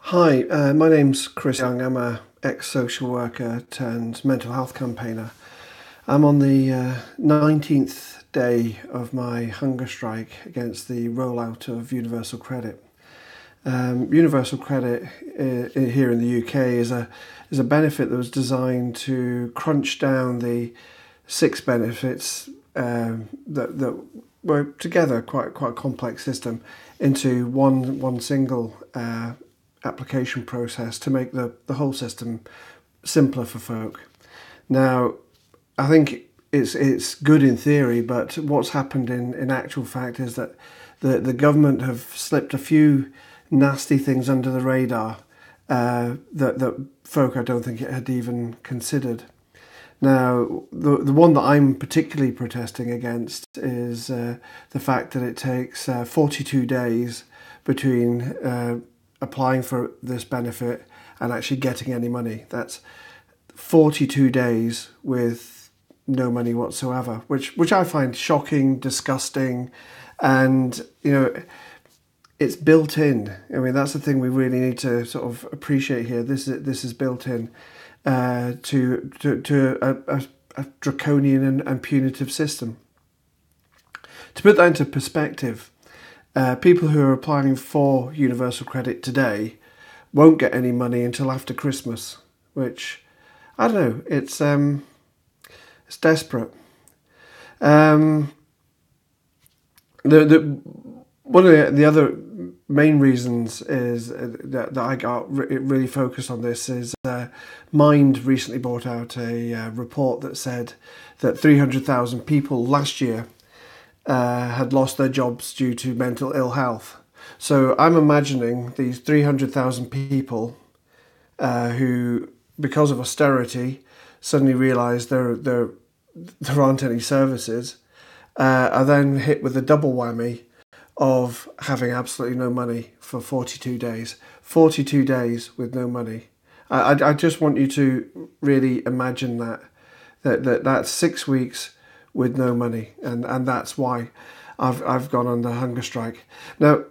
Hi, my name's Chris Young. I'm a ex-social worker turned mental health campaigner. I'm on the 19th day of my hunger strike against the rollout of universal credit. Universal credit here in the UK is a benefit that was designed to crunch down the six benefits that were together quite a complex system into one single application process to make the whole system simpler for folk. Now, I think it's good in theory, but what's happened in actual fact is that the government have slipped a few nasty things under the radar that folk I don't think it had even considered. Now, the one that I'm particularly protesting against is the fact that it takes 42 days between applying for this benefit and actually getting any money. That's 42 days with no money whatsoever, which I find shocking, disgusting, and it's built in. I mean, that's the thing we really need to sort of appreciate here. This is built in to a draconian and punitive system. To put that into perspective, people who are applying for universal credit today won't get any money until after Christmas, which, I don't know, it's desperate. One of the other main reasons is that I got really focused on this is Mind recently brought out a report that said that 300,000 people last year had lost their jobs due to mental ill health. So I'm imagining these 300,000 people who, because of austerity, suddenly realise there aren't any services, are then hit with a double whammy of having absolutely no money for 42 days. 42 days with no money. I just want you to really imagine that's 6 weeks with no money, and that's why I've gone on the hunger strike. Now,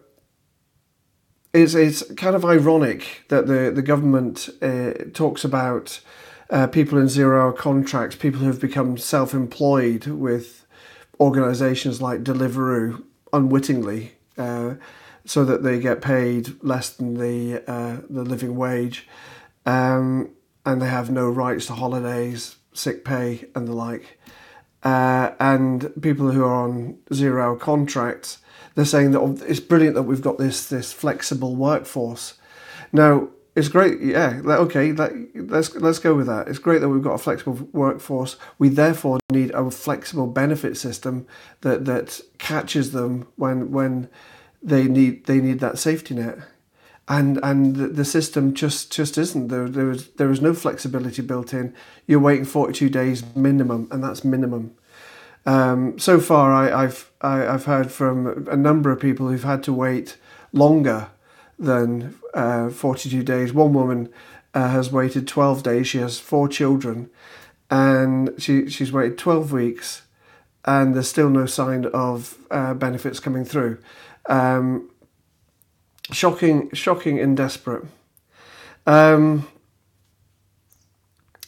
it's kind of ironic that the government talks about people in zero-hour contracts, people who have become self-employed with organisations like Deliveroo unwittingly, so that they get paid less than the living wage, and they have no rights to holidays, sick pay, and the like. And people who are on zero-hour contracts, they're saying that it's brilliant that we've got this flexible workforce. Now, it's great, yeah. Okay, let's go with that. It's great that we've got a flexible workforce. We therefore need a flexible benefit system that catches them when they need that safety net. And the system just isn't. There is no flexibility built in. You're waiting 42 days minimum, and that's minimum. So far, I've heard from a number of people who've had to wait longer than 42 days. One woman has waited 12 days. She has 4 children, and she's waited 12 weeks, and there's still no sign of benefits coming through. Shocking and desperate. The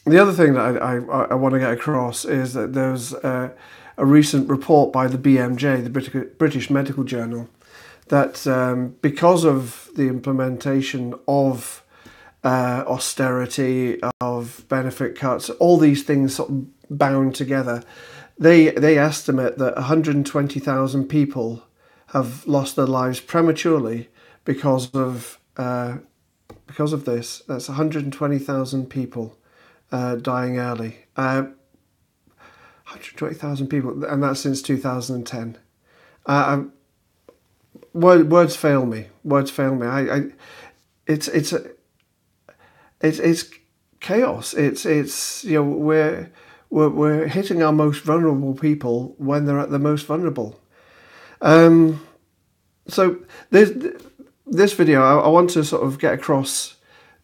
other thing that I want to get across is that there's a recent report by the BMJ, the British Medical Journal, that because of the implementation of austerity, of benefit cuts, all these things sort of bound together, they estimate that 120,000 people have lost their lives prematurely because of this. That's 120,000 people dying early. 120,000 people, and that's since 2010. Words fail me. It's chaos. It's we're hitting our most vulnerable people when they're at the most vulnerable. So this video, I want to sort of get across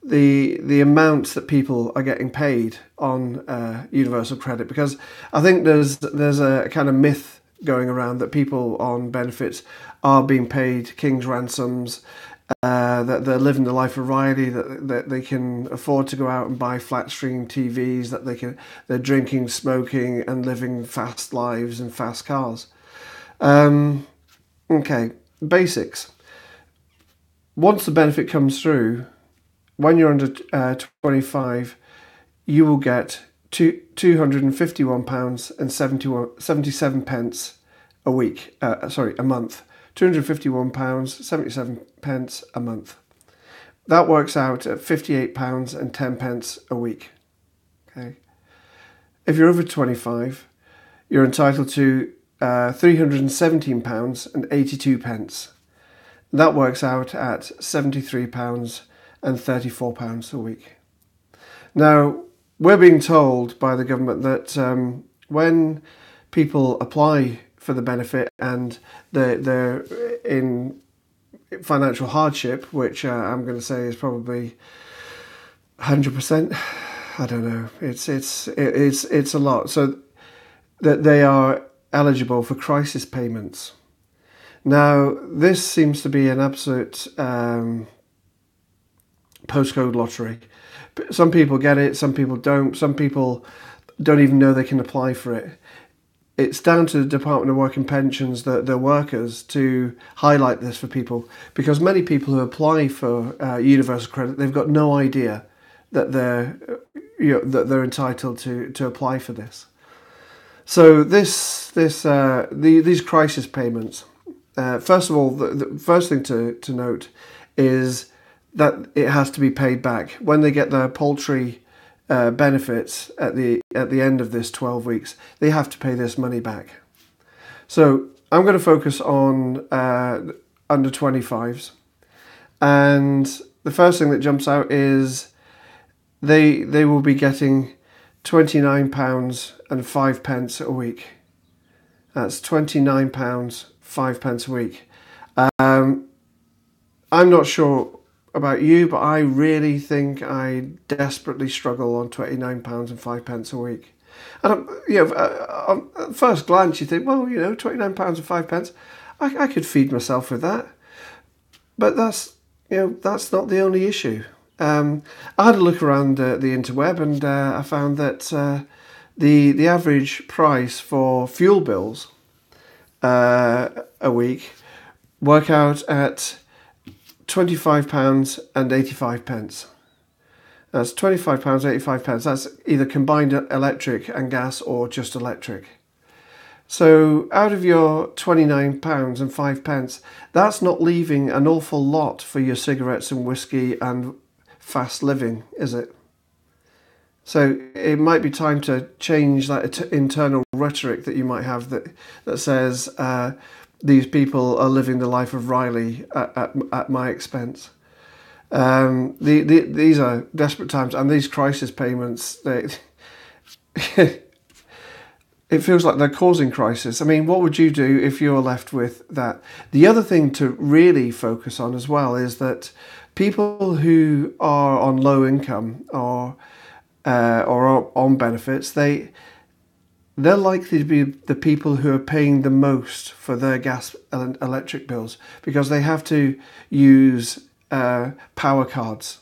the amounts that people are getting paid on universal credit, because I think there's a kind of myth going around that people on benefits are being paid king's ransoms. that they're living the life of Riley, that they can afford to go out and buy flat screen TVs, that they're drinking, smoking, and living fast lives in fast cars. Okay, basics. Once the benefit comes through, when you're under 25, you will get £251 and 77 pence a week. A month. £251 77 pence a month. That works out at £58 and 10 pence a week. Okay. If you're over 25, you're entitled to £317 and 82 pence. That works out at £73 and £34 a week. Now, we're being told by the government that when people apply for the benefit and they're in financial hardship, which I'm going to say is probably 100%. I don't know. It's a lot. So that they are eligible for crisis payments. Now, this seems to be an absolute postcode lottery. Some people get it, some people don't. Some people don't even know they can apply for it. It's down to the Department of Work and Pensions, the workers, to highlight this for people, because many people who apply for universal credit, they've got no idea that they're entitled to apply for this. So these crisis payments. First of all, the first thing to note is that it has to be paid back when they get their paltry benefits at the end of this 12 weeks. They have to pay this money back. So I'm going to focus on under 25s, and the first thing that jumps out is they will be getting £29 and 5 pence a week. That's £29 5 pence a week. I'm not sure about you, but I really think I desperately struggle on £29 and 5 pence a week. And on first glance, you think, well, £29 and 5 pence, I could feed myself with that. But that's not the only issue. I had a look around the interweb, and I found that the average price for fuel bills a week work out at £25 and 85 pence. That's £25, 85 pence. That's either combined electric and gas or just electric. So out of your £29 and 5 pence, that's not leaving an awful lot for your cigarettes and whiskey and fast living, is it? So it might be time to change that internal rhetoric that you might have that says these people are living the life of Riley at my expense. These are desperate times, and these crisis payments, it feels like they're causing crisis. I mean, what would you do if you're left with that? The other thing to really focus on as well is that people who are on low income or on benefits, they're likely to be the people who are paying the most for their gas and electric bills, because they have to use power cards,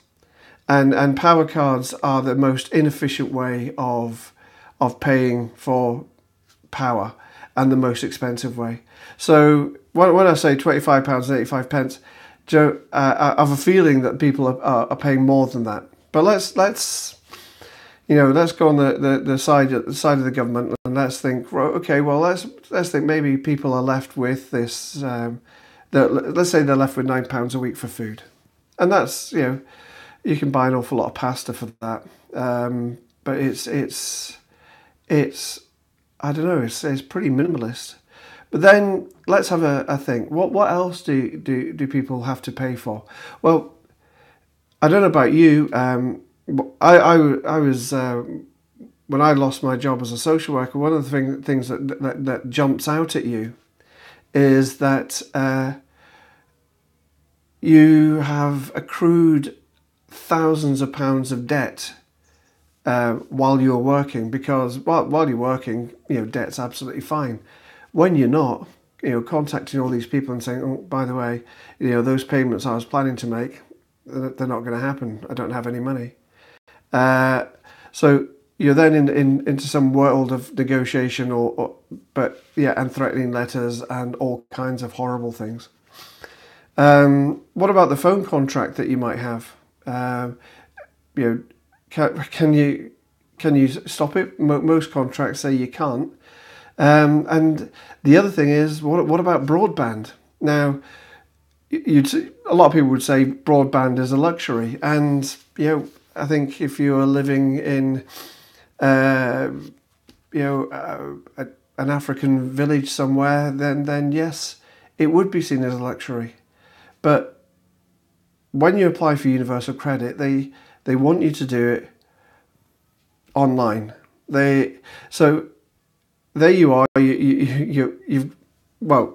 and power cards are the most inefficient way of paying for power and the most expensive way. So when I say £25 and 85 pence, Joe, I have a feeling that people are paying more than that. But let's go on the side of the government, and let's think. Okay, well, let's think maybe people are left with this. Let's say they're left with £9 a week for food, and that's you can buy an awful lot of pasta for that. But it's I don't know. It's pretty minimalist. But then let's have a think. What else do people have to pay for? Well, I don't know about you. I was when I lost my job as a social worker, one of the things that jumps out at you is that you have accrued thousands of pounds of debt while you're working, because while you're working, debt's absolutely fine. When you're not, contacting all these people and saying, oh, by the way, those payments I was planning to make, they're not going to happen. I don't have any money. So you're then into some world of negotiation and threatening letters and all kinds of horrible things. What about the phone contract that you might have? Can you stop it? Most contracts say you can't. And the other thing is, what about broadband? Now, a lot of people would say broadband is a luxury, and I think if you are living in an African village somewhere, then yes, it would be seen as a luxury. But when you apply for universal credit, they want you to do it online. So there you are.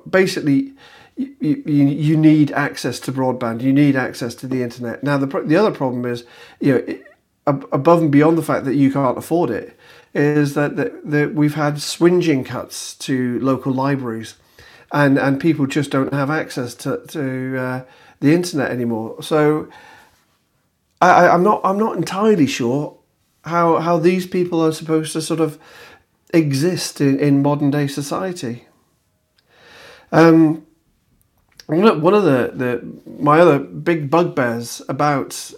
Basically, you need access to broadband. You need access to the internet. Now, the other problem is, above and beyond the fact that you can't afford it, is that we've had swinging cuts to local libraries, and people just don't have access to the internet anymore. So I'm not entirely sure how these people are supposed to sort of exist in modern day society. One of my other big bugbears about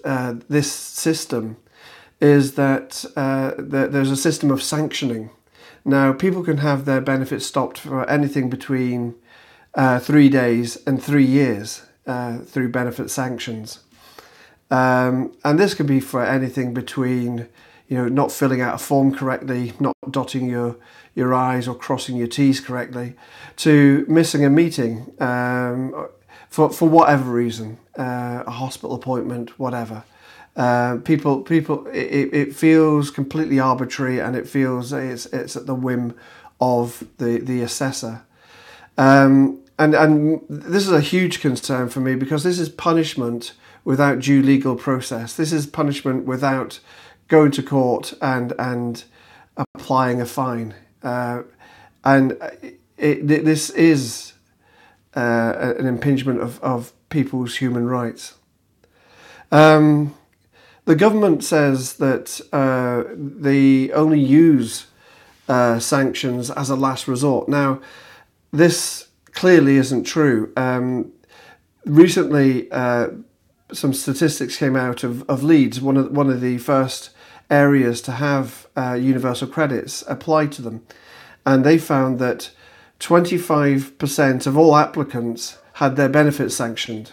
this system is that there's a system of sanctioning. Now, people can have their benefits stopped for anything between 3 days and 3 years through benefit sanctions. And this can be for anything between, not filling out a form correctly, not dotting your I's or crossing your T's correctly, to missing a meeting for whatever reason, a hospital appointment, whatever. It feels completely arbitrary, and it feels it's at the whim of the assessor. And this is a huge concern for me, because this is punishment without due legal process. This is punishment without going to court and applying a fine. This is an impingement of people's human rights. The government says that they only use sanctions as a last resort. Now, this clearly isn't true. Recently, some statistics came out of Leeds, one of the first areas to have universal credits applied to them, and they found that 25% of all applicants had their benefits sanctioned.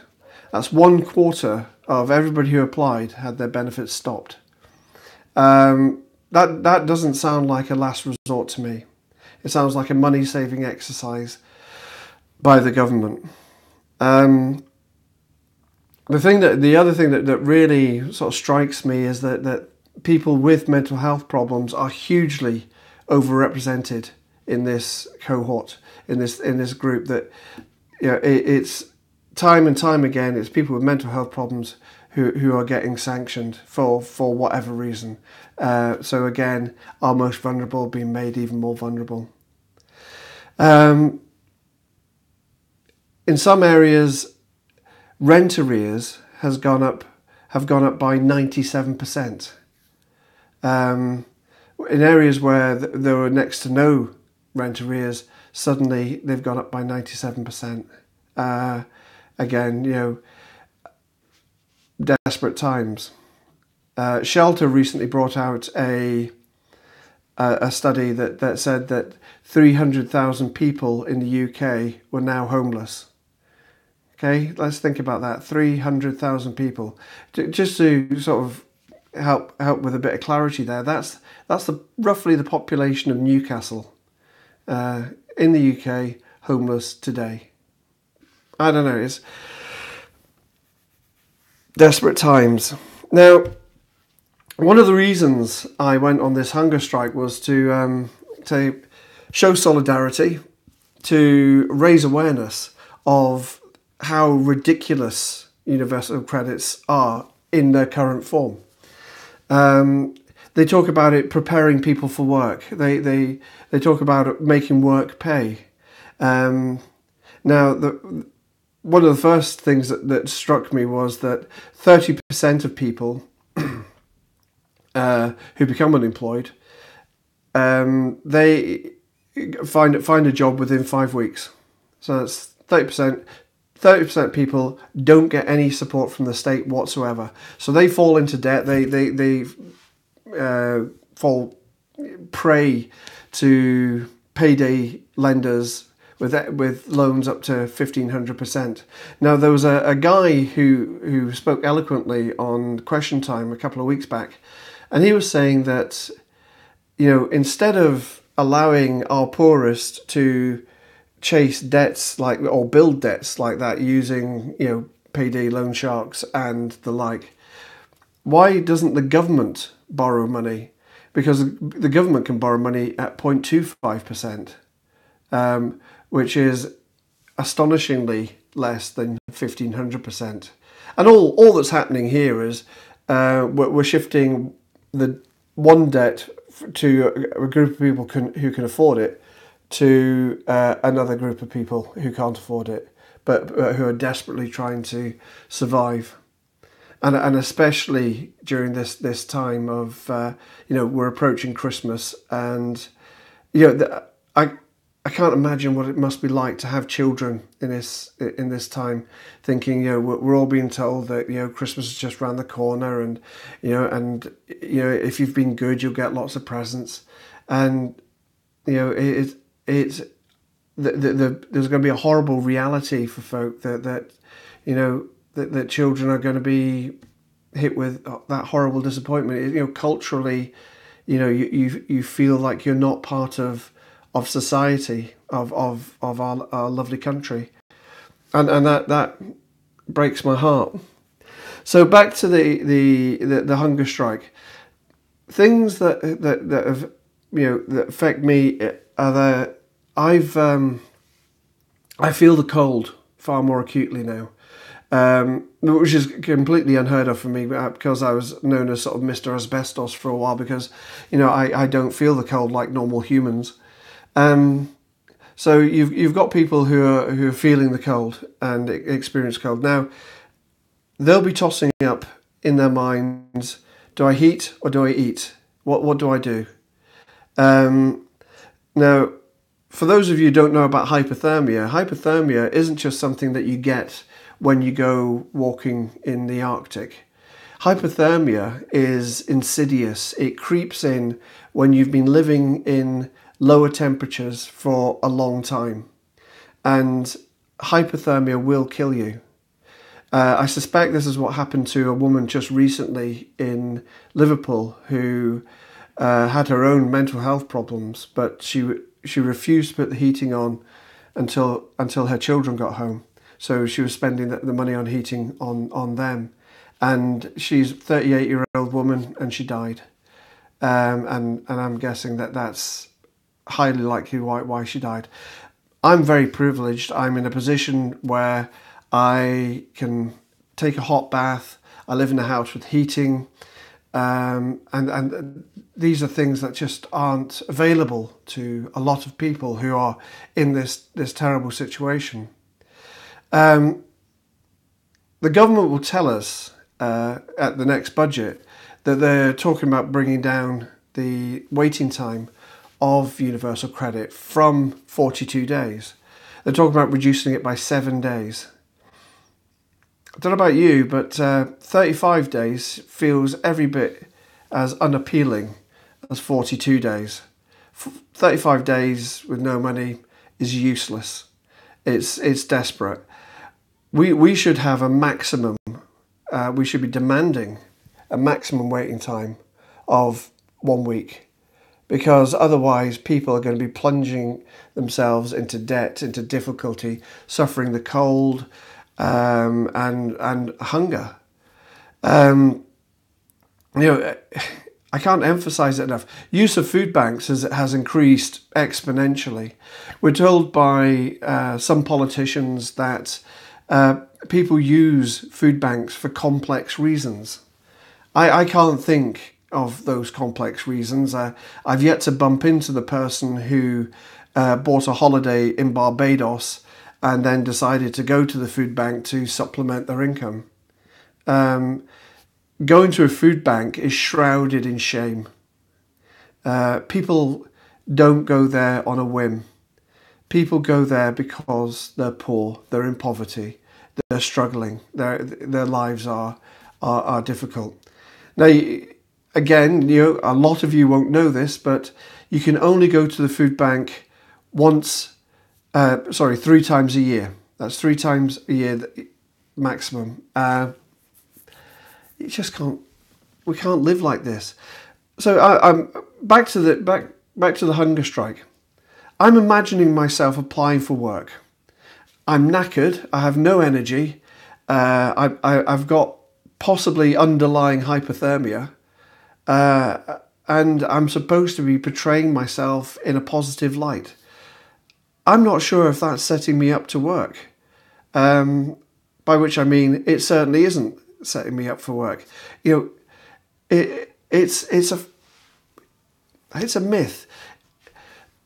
That's 1/4 of everybody who applied had their benefits stopped. That doesn't sound like a last resort to me. It sounds like a money-saving exercise by the government. The other thing that really sort of strikes me is that people with mental health problems are hugely overrepresented in this cohort, in this group. That it's time and time again, it's people with mental health problems who are getting sanctioned for whatever reason. So again, our most vulnerable being made even more vulnerable. In some areas, rent arrears have gone up by 97%. In areas where there were next to no rent arrears, suddenly they've gone up by 97%. Again, desperate times. Shelter recently brought out a study that said that 300,000 people in the UK were now homeless. Okay, let's think about that. 300,000 people. Just to sort of help with a bit of clarity there. That's roughly the population of Newcastle in the UK, homeless today. I don't know. It's desperate times. Now, one of the reasons I went on this hunger strike was to show solidarity, to raise awareness of how ridiculous universal credits are in their current form. They talk about it preparing people for work. They talk about it making work pay. Now, one of the first things that struck me was that 30% of people who become unemployed, they find a job within 5 weeks. So that's 30%. 30% of people don't get any support from the state whatsoever. So they fall into debt. They fall prey to payday lenders with loans up to 1,500%. Now, there was a guy who spoke eloquently on Question Time a couple of weeks back, and he was saying that, instead of allowing our poorest to chase debts or build debts like that using, payday loan sharks and the like, why doesn't the government borrow money? Because the government can borrow money at 0.25%. Which is astonishingly less than 1,500%. And all that's happening here is we're shifting the one debt to a group of people who can afford it to another group of people who can't afford it, but who are desperately trying to survive. And especially during this time of, we're approaching Christmas, and, I can't imagine what it must be like to have children in this time, thinking, we're all being told that, Christmas is just around the corner, and if you've been good, you'll get lots of presents, and there's going to be a horrible reality for folk that children are going to be hit with that horrible disappointment. Culturally, you feel like you're not part of society, of our lovely country, and that breaks my heart. So back to the hunger strike. Things that have that affect me are that I feel the cold far more acutely now, which is completely unheard of for me, because I was known as sort of Mr. Asbestos for a while, because I don't feel the cold like normal humans. So you've got people who are feeling the cold and experience cold. Now, they'll be tossing up in their minds, do I heat or do I eat? What do I do? Now, for those of you who don't know about hypothermia isn't just something that you get when you go walking in the Arctic. Hypothermia is insidious. It creeps in when you've been living in lower temperatures for a long time, and hypothermia will kill you. I suspect this is what happened to a woman just recently in Liverpool who had her own mental health problems, but she refused to put the heating on until her children got home. So she was spending the money on heating on them, and she's a 38-year-old woman, and she died. And I'm guessing that's highly likely why she died. I'm very privileged. I'm in a position where I can take a hot bath. I live in a house with heating, and these are things that just aren't available to a lot of people who are in this terrible situation. The government will tell us at the next budget that they're talking about bringing down the waiting time of universal credit from 42 days. They're talking about reducing it by 7 days. I don't know about you, but 35 days feels every bit as unappealing as 42 days. 35 days with no money is useless. It's desperate. We should have a maximum, we should be demanding a maximum waiting time of 1 week, because otherwise people are going to be plunging themselves into debt, into difficulty, suffering the cold and hunger. I can't emphasize it enough. Use of food banks has increased exponentially. We're told by some politicians that people use food banks for complex reasons. I can't think of those complex reasons. I've yet to bump into the person who bought a holiday in Barbados and then decided to go to the food bank to supplement their income. Going to a food bank is shrouded in shame. People don't go there on a whim. People go there because they're poor, they're in poverty, they're struggling, their lives are difficult. Now, again, a lot of you won't know this, but you can only go to the food bank 3 times a year. That's 3 times a year maximum. You just can't. We can't live like this. So I'm back to the hunger strike. I'm imagining myself applying for work. I'm knackered. I have no energy. I've got possibly underlying hypothermia, and I'm supposed to be portraying myself in a positive light. I'm not sure if that's setting me up to work. By which I mean it certainly isn't setting me up for work. It's a myth.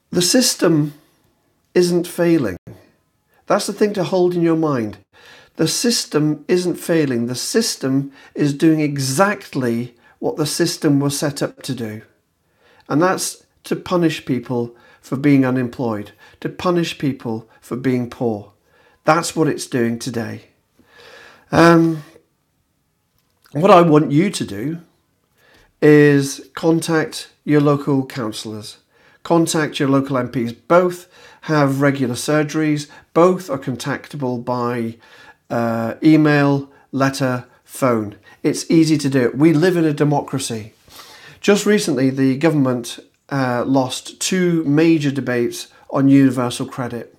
The system isn't failing. That's the thing to hold in your mind. The system isn't failing. The system is doing exactly what the system was set up to do. And that's to punish people for being unemployed, to punish people for being poor. That's what it's doing today. What I want you to do is contact your local councillors, contact your local MPs. Both have regular surgeries, both are contactable by email, letter, phone. It's easy to do it. We live in a democracy. Just recently, the government lost 2 major debates on universal credit.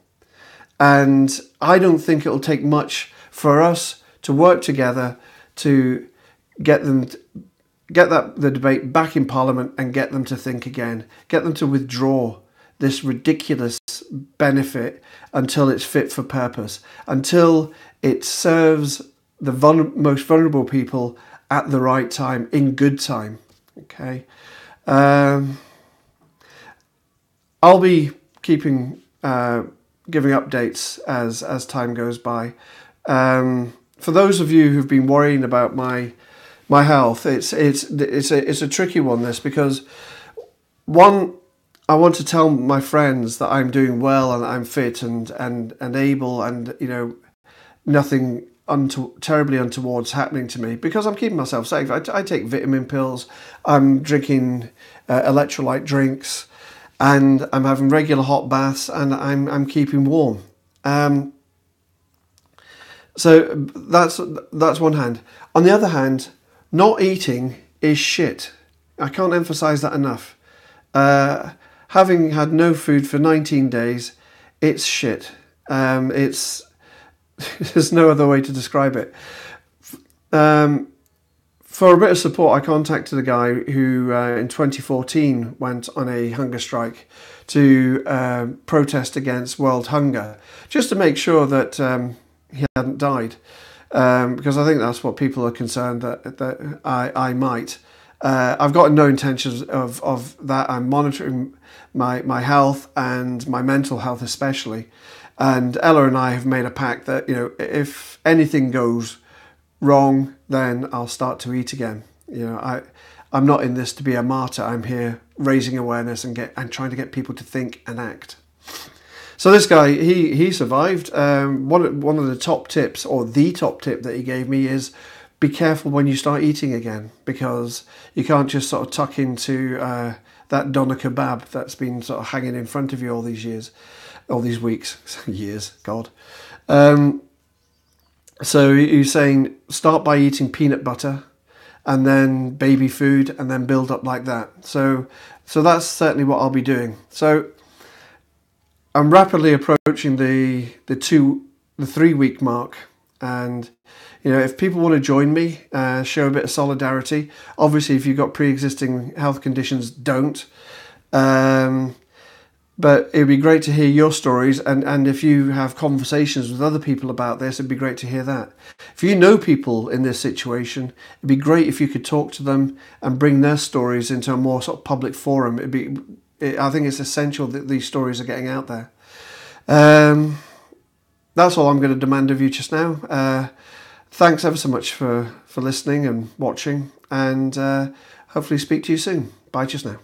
And I don't think it'll take much for us to work together to get the debate back in Parliament and get them to think again, get them to withdraw this ridiculous benefit until it's fit for purpose, until it serves the most vulnerable people at the right time, in good time. Okay, I'll be giving updates as time goes by. For those of you who've been worrying about my health, it's a tricky one, this, because one, I want to tell my friends that I'm doing well and I'm fit and able, and nothing terribly untoward's happening to me, because I'm keeping myself safe. I take vitamin pills, I'm drinking electrolyte drinks, and I'm having regular hot baths, and I'm keeping warm. So that's one hand. On the other hand, not eating is shit. I can't emphasize that enough. Having had no food for 19 days, it's shit. There's no other way to describe it. For a bit of support, I contacted a guy who in 2014 went on a hunger strike to protest against world hunger, just to make sure that he hadn't died. Because I think that's what people are concerned that I might. I've got no intentions of that. I'm monitoring my health and my mental health especially. And Ella and I have made a pact that, if anything goes wrong, then I'll start to eat again. I'm not in this to be a martyr. I'm here raising awareness and trying to get people to think and act. So this guy, he survived. One of the top tips, or the top tip that he gave me, is be careful when you start eating again, because you can't just sort of tuck into that doner kebab that's been sort of hanging in front of you all these years, all these weeks, years, God. So he's saying start by eating peanut butter, and then baby food, and then build up like that. So that's certainly what I'll be doing. So I'm rapidly approaching the 3 week mark, and if people want to join me, show a bit of solidarity. Obviously, if you've got pre-existing health conditions, don't. But it'd be great to hear your stories, and if you have conversations with other people about this, it'd be great to hear that. If you know people in this situation, it'd be great if you could talk to them and bring their stories into a more sort of public forum. I think it's essential that these stories are getting out there. that's all I'm going to demand of you just now. Thanks ever so much for listening and watching, and hopefully speak to you soon. Bye just now.